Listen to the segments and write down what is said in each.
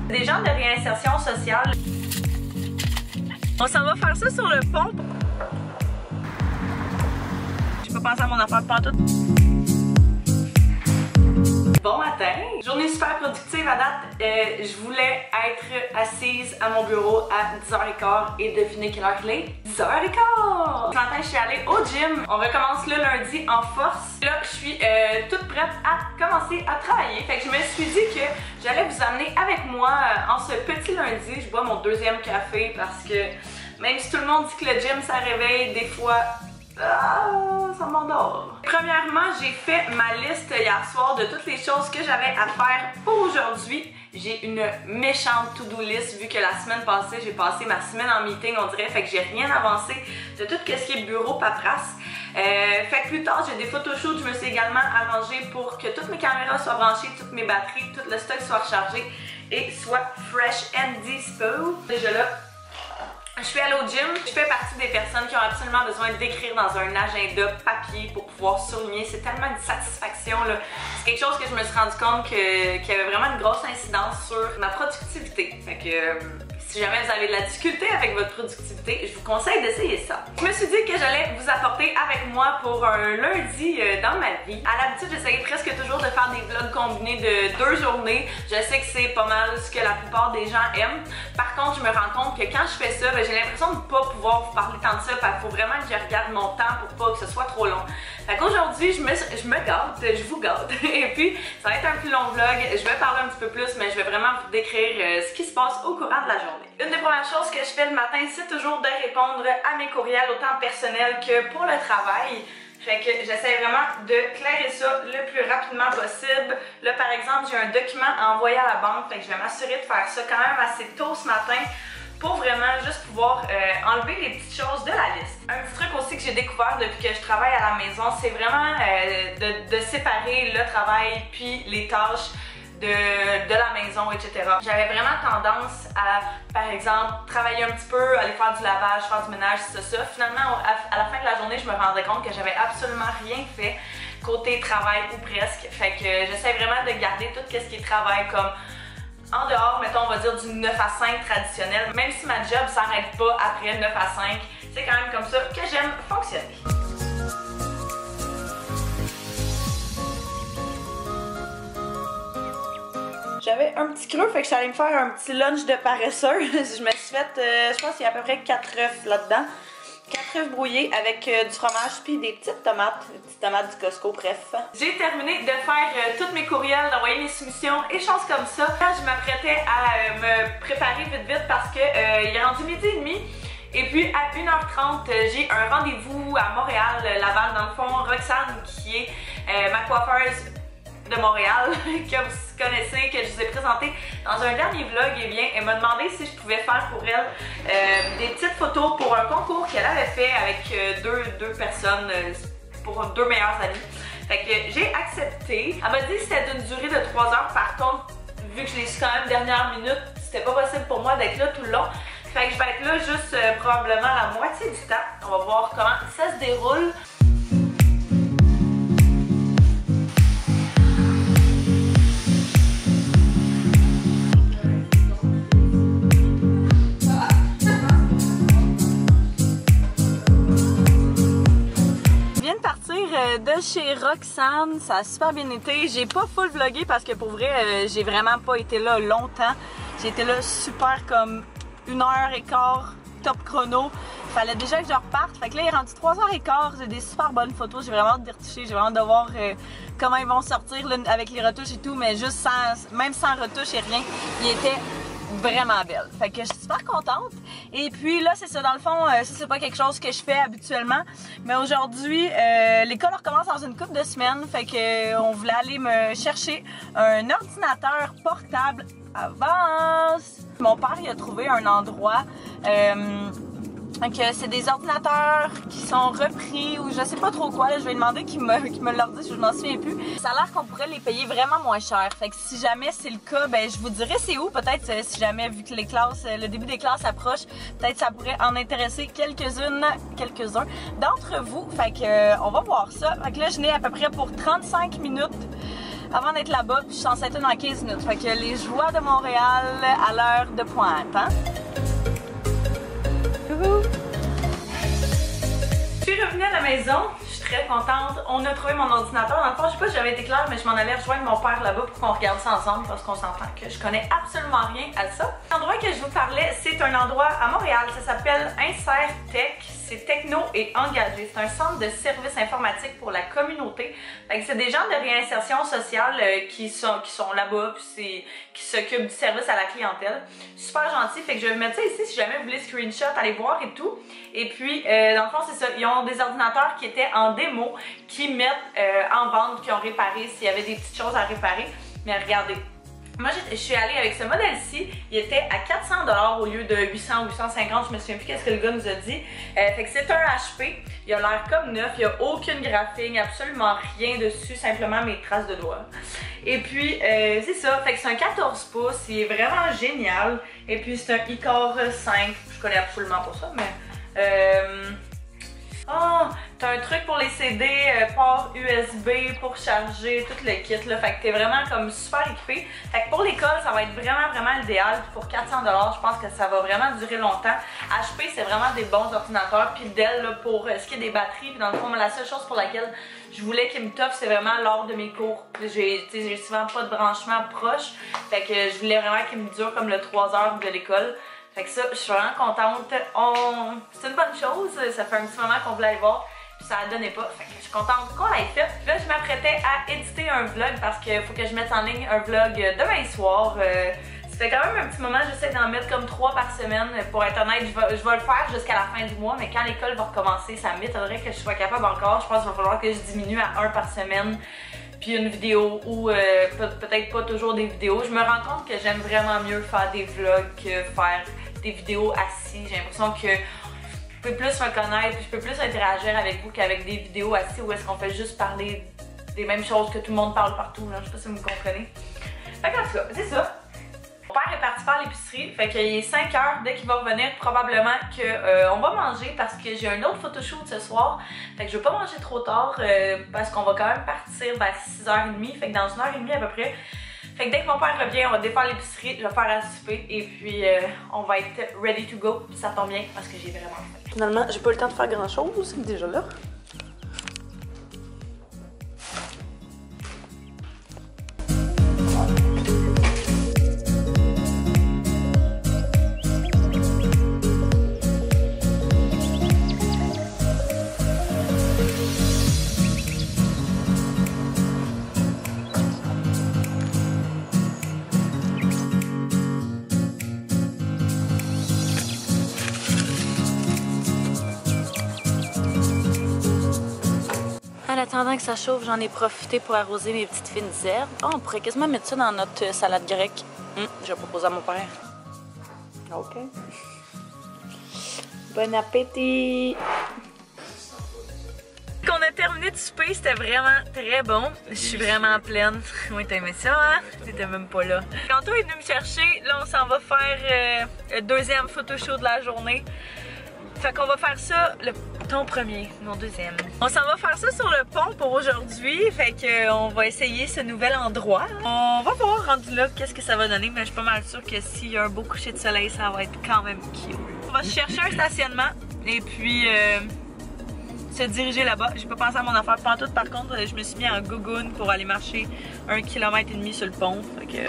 Des gens de réinsertion sociale. On s'en va faire ça sur le pont. Je peux penser à mon affaire pantoute. Bon matin, journée super productive à date. Je voulais être assise à mon bureau à 10h15 et devinez quelle heure il est? 10h15! Ce matin, je suis allée au gym. On recommence le lundi en force. Là, je suis toute prête à commencer à travailler. Fait que je me suis dit que j'allais vous amener avec moi en ce petit lundi. Je bois mon deuxième café parce que même si tout le monde dit que le gym ça réveille, des fois ça m'endort. Premièrement, j'ai fait ma liste hier soir de toutes les choses que j'avais à faire pour aujourd'hui. J'ai une méchante to-do list vu que la semaine passée, j'ai passé ma semaine en meeting, on dirait, fait que j'ai rien avancé de tout ce qui est bureau paperasse. Fait que plus tard, j'ai des photoshoots, je me suis également arrangée pour que toutes mes caméras soient branchées, toutes mes batteries, tout le stock soit rechargé et soit fresh and dispo. Déjà là, je suis allée au gym. Je fais partie des personnes qui ont absolument besoin d'écrire dans un agenda papier pour pouvoir surligner. C'est tellement une satisfaction là. C'est quelque chose que je me suis rendu compte qu'il y avait vraiment une grosse incidence sur ma productivité. Fait que si jamais vous avez de la difficulté avec votre productivité, je vous conseille d'essayer ça. Je me suis dit que j'allais vous apporter avec moi pour un lundi dans ma vie. À l'habitude, j'essayais presque toujours de faire des vlogs combinés de 2 journées. Je sais que c'est pas mal ce que la plupart des gens aiment. Par contre, je me rends compte que quand je fais ça, j'ai l'impression de ne pas pouvoir vous parler tant de ça. Il faut vraiment que je regarde mon temps pour pas que ce soit trop long. Fait qu'aujourd'hui, je me gâte, je vous gâte. Et puis, ça va être un plus long vlog. Je vais parler un petit peu plus, mais je vais vraiment vous décrire ce qui se passe au courant de la journée. Une des premières choses que je fais le matin, c'est toujours de répondre à mes courriels, autant personnels que pour le travail. Fait que j'essaie vraiment de clairer ça le plus rapidement possible. Là, par exemple, j'ai un document à envoyer à la banque, fait que je vais m'assurer de faire ça quand même assez tôt ce matin pour vraiment juste pouvoir enlever les petites choses de la liste. Un petit truc aussi que j'ai découvert depuis que je travaille à la maison, c'est vraiment de séparer le travail puis les tâches de la maison, etc. J'avais vraiment tendance à, par exemple, travailler un petit peu, aller faire du lavage, faire du ménage, ça. Finalement, à la fin de la journée, je me rendais compte que j'avais absolument rien fait côté travail ou presque. Fait que j'essaie vraiment de garder tout ce qui est travail comme en dehors, mettons, on va dire du 9 à 5 traditionnel. Même si ma job s'arrête pas après 9 à 5, c'est quand même comme ça que j'aime fonctionner. J'avais un petit creux, fait que j'allais me faire un petit lunch de paresseuse. Je me suis fait, je pense qu'il y a à peu près 4 œufs là-dedans. 4 œufs brouillés avec du fromage puis des petites tomates du Costco, bref. J'ai terminé de faire tous mes courriels, d'envoyer mes soumissions et choses comme ça. Quand je m'apprêtais à me préparer vite parce que il est rendu 12h30. Et puis à 1h30, j'ai un rendez-vous à Montréal, Laval dans le fond. Roxane qui est ma coiffeuse de Montréal, que vous connaissez, que je vous ai présenté dans un dernier vlog, et bien, elle m'a demandé si je pouvais faire pour elle des petites photos pour un concours qu'elle avait fait avec deux personnes, pour 2 meilleures amies. Fait que j'ai accepté. Elle m'a dit que c'était d'une durée de 3 heures. Par contre, vu que je l'ai su quand même dernière minute, c'était pas possible pour moi d'être là tout le long. Fait que je vais être là juste probablement la moitié du temps. On va voir comment ça se déroule. De chez Roxane, ça a super bien été. J'ai pas full vlogué parce que pour vrai, j'ai vraiment pas été là longtemps. J'ai été là super comme 1h15 top chrono. Fallait déjà que je reparte. Fait que là, il est rendu 3h15. J'ai des super bonnes photos. J'ai vraiment hâte de retoucher. J'ai vraiment hâte de voir comment ils vont sortir là, avec les retouches et tout. Mais juste même sans retouche et rien, il était vraiment belle. Fait que je suis super contente. Et puis là, c'est ça, dans le fond, ça c'est pas quelque chose que je fais habituellement. Mais aujourd'hui, l'école recommence dans une couple de semaines. Fait que on voulait aller me chercher un ordinateur portable avance. Mon père, il a trouvé un endroit que c'est des ordinateurs qui sont repris ou je sais pas trop quoi. Là, je vais demander qu'il me leur dise, je m'en souviens plus. Ça a l'air qu'on pourrait les payer vraiment moins cher. Fait que si jamais c'est le cas, ben je vous dirais c'est où. Peut-être si jamais, vu que les classes, le début des classes approche, peut-être ça pourrait en intéresser quelques-uns d'entre vous. Fait que on va voir ça. Fait que là, je n'ai à peu près pour 35 minutes avant d'être là-bas, puis je suis censée être dans 15 minutes. Fait que les joies de Montréal à l'heure de pointe, hein? Je suis revenue à la maison, je suis très contente. On a trouvé mon ordinateur. Dans le fond, je sais pas si j'avais été claire, mais je m'en allais rejoindre mon père là-bas pour qu'on regarde ça ensemble parce qu'on s'entend que je connais absolument rien à ça. L'endroit que je vous parlais, c'est un endroit à Montréal. Ça s'appelle Insert Tech. C'est techno et engagé. C'est un centre de services informatiques pour la communauté. Fait que c'est des gens de réinsertion sociale qui sont là-bas, puis qui s'occupent du service à la clientèle. Super gentil. Fait que je vais mettre ça ici si jamais vous voulez screenshot, allez voir et tout. Et puis, dans le fond, c'est ça. Ils ont des ordinateurs qui étaient en démo, qui mettent en vente, qui ont réparé s'il y avait des petites choses à réparer. Mais regardez. Moi, je suis allée avec ce modèle-ci, il était à 400 $ au lieu de 800 ou 850, je me souviens plus qu'est-ce que le gars nous a dit. Fait que c'est un HP, il a l'air comme neuf, il n'y a aucune graphine, absolument rien dessus, simplement mes traces de doigts. Et puis, c'est ça, fait que c'est un 14 pouces, il est vraiment génial. Et puis c'est un iCore 5, je connais absolument pas ça, mais... Oh, t'as un truc pour les CD, port USB pour charger, tout le kit là, fait que t'es vraiment comme super équipé. Fait que pour l'école, ça va être vraiment l'idéal. Pour 400 $, je pense que ça va vraiment durer longtemps. HP, c'est vraiment des bons ordinateurs. Puis Dell, là, pour ce qui est des batteries, puis dans le fond, la seule chose pour laquelle je voulais qu'ils me t'offrent, c'est vraiment lors de mes cours. J'ai souvent pas de branchement proche, fait que je voulais vraiment qu'ils me durent comme le 3 heures de l'école. Fait que ça, je suis vraiment contente. C'est une bonne chose, ça fait un petit moment qu'on voulait aller voir, puis ça ne donnait pas. Fait que je suis contente qu'on l'ait fait. Puis là, je m'apprêtais à éditer un vlog parce qu'il faut que je mette en ligne un vlog demain soir. Ça fait quand même un petit moment, j'essaie d'en mettre comme 3 par semaine. Pour être honnête, je vais le faire jusqu'à la fin du mois, mais quand l'école va recommencer, ça m'étonnerait que je sois capable encore. Je pense qu'il va falloir que je diminue à 1 par semaine. Puis une vidéo ou peut-être pas toujours des vidéos. Je me rends compte que j'aime vraiment mieux faire des vlogs que faire des vidéos assis. J'ai l'impression que je peux plus me connaître, je peux plus interagir avec vous qu'avec des vidéos assis où est-ce qu'on fait juste parler des mêmes choses que tout le monde parle partout. Là. Je sais pas si vous me comprenez. Fait qu'en tout cas, c'est ça. Mon père est parti faire l'épicerie, fait qu'il est 5 h. Dès qu'il va revenir, probablement qu'on va manger parce que j'ai un autre photoshoot ce soir. Fait que je veux pas manger trop tard parce qu'on va quand même partir vers 6 h 30. Fait que dans 1 h 30 à peu près. Fait que dès que mon père revient, on va défaire l'épicerie, je vais faire à souper et puis on va être ready to go. Puis ça tombe bien parce que j'ai vraiment faim. Finalement, j'ai pas eu le temps de faire grand chose, déjà là. En attendant que ça chauffe, j'en ai profité pour arroser mes petites fines herbes. Oh, on pourrait quasiment mettre ça dans notre salade grecque. Je vais proposer à mon père. OK. Bon appétit! On a terminé de souper, c'était vraiment très bon. Je suis vraiment pleine. Oui, t'as aimé ça, hein? T'étais même pas là. Quand est venu me chercher, là on s'en va faire le deuxième photoshoot de la journée. Fait qu'on va faire ça, ton premier, mon deuxième. On s'en va faire ça sur le pont pour aujourd'hui, fait qu'on va essayer ce nouvel endroit. On va voir rendu là qu'est-ce que ça va donner, mais je suis pas mal sûre que s'il y a un beau coucher de soleil, ça va être quand même cute. On va chercher un stationnement et puis se diriger là-bas. J'ai pas pensé à mon affaire pantoute, par contre, je me suis mis en gougoune pour aller marcher 1,5 km sur le pont, fait que...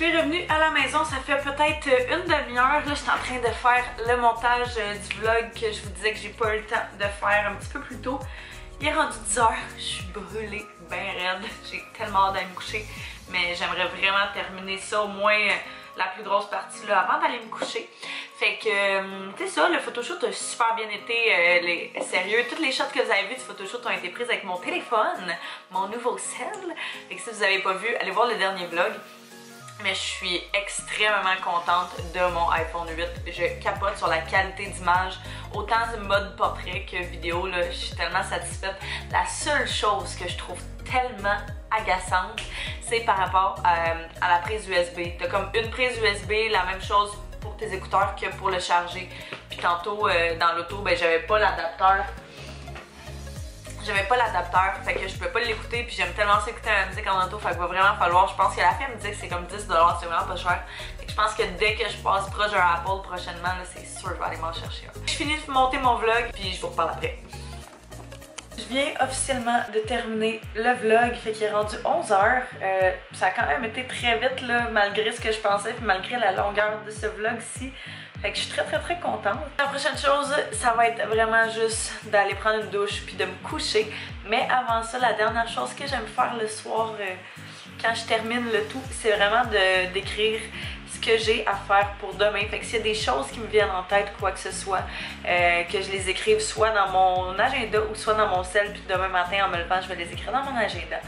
Je suis revenue à la maison, ça fait peut-être une demi-heure. Là, je suis en train de faire le montage du vlog que je vous disais que j'ai pas eu le temps de faire un petit peu plus tôt. Il est rendu 10 h, je suis brûlée bien raide. J'ai tellement hâte d'aller me coucher. Mais j'aimerais vraiment terminer ça au moins la plus grosse partie là avant d'aller me coucher. Fait que, tu sais ça, le photoshoot a super bien été, sérieux, toutes les shots que vous avez vues du photoshoot ont été prises avec mon téléphone, mon nouveau cell. Fait que si vous n'avez pas vu, allez voir le dernier vlog. Mais je suis extrêmement contente de mon iPhone 8. Je capote sur la qualité d'image, autant de mode portrait que vidéo, là, je suis tellement satisfaite. La seule chose que je trouve tellement agaçante, c'est par rapport à la prise USB. T'as comme une prise USB, la même chose pour tes écouteurs que pour le charger. Puis tantôt, dans l'auto, ben j'avais pas l'adapteur. Fait que je pouvais pas l'écouter, puis j'aime tellement ça écouter la musique en auto, fait qu'il va vraiment falloir, je pense que la fin me dit que c'est comme 10$, c'est vraiment pas cher. Fait que je pense que dès que je passe proche d'un Apple prochainement, là, c'est sûr que je vais aller m'en chercher un. Je finis de monter mon vlog, puis je vous reparle après. Je viens officiellement de terminer le vlog, fait qu'il est rendu 11h. Ça a quand même été très vite là, malgré ce que je pensais, puis malgré la longueur de ce vlog-ci. Fait que je suis très contente. La prochaine chose, ça va être vraiment juste d'aller prendre une douche puis de me coucher. Mais avant ça, la dernière chose que j'aime faire le soir quand je termine le tout, c'est vraiment d'écrire ce que j'ai à faire pour demain. Fait que s'il y a des choses qui me viennent en tête, quoi que ce soit, que je les écrive soit dans mon agenda ou soit dans mon cell, puis demain matin en me levant, je vais les écrire dans mon agenda.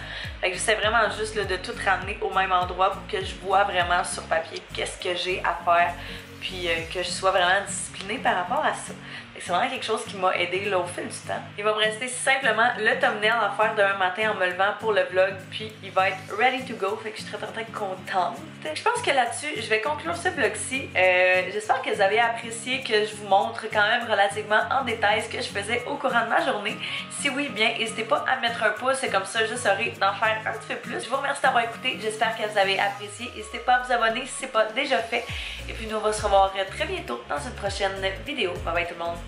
Fait que j'essaie vraiment juste là, de tout ramener au même endroit pour que je vois vraiment sur papier qu'est-ce que j'ai à faire, puis que je sois vraiment disciplinée par rapport à ça. C'est vraiment quelque chose qui m'a aidé là, au fil du temps. Il va me rester simplement le thumbnail à faire demain matin en me levant pour le vlog, puis il va être ready to go, fait que je suis très contente. Je pense que là-dessus, je vais conclure ce vlog-ci. J'espère que vous avez apprécié que je vous montre quand même relativement en détail ce que je faisais au courant de ma journée. Si oui, bien, n'hésitez pas à mettre un pouce, et comme ça, je saurai d'en faire un petit peu plus. Je vous remercie d'avoir écouté, j'espère que vous avez apprécié. N'hésitez pas à vous abonner si ce n'est pas déjà fait. Et puis nous, on va se revoir très bientôt dans une prochaine vidéo. Bye bye tout le monde!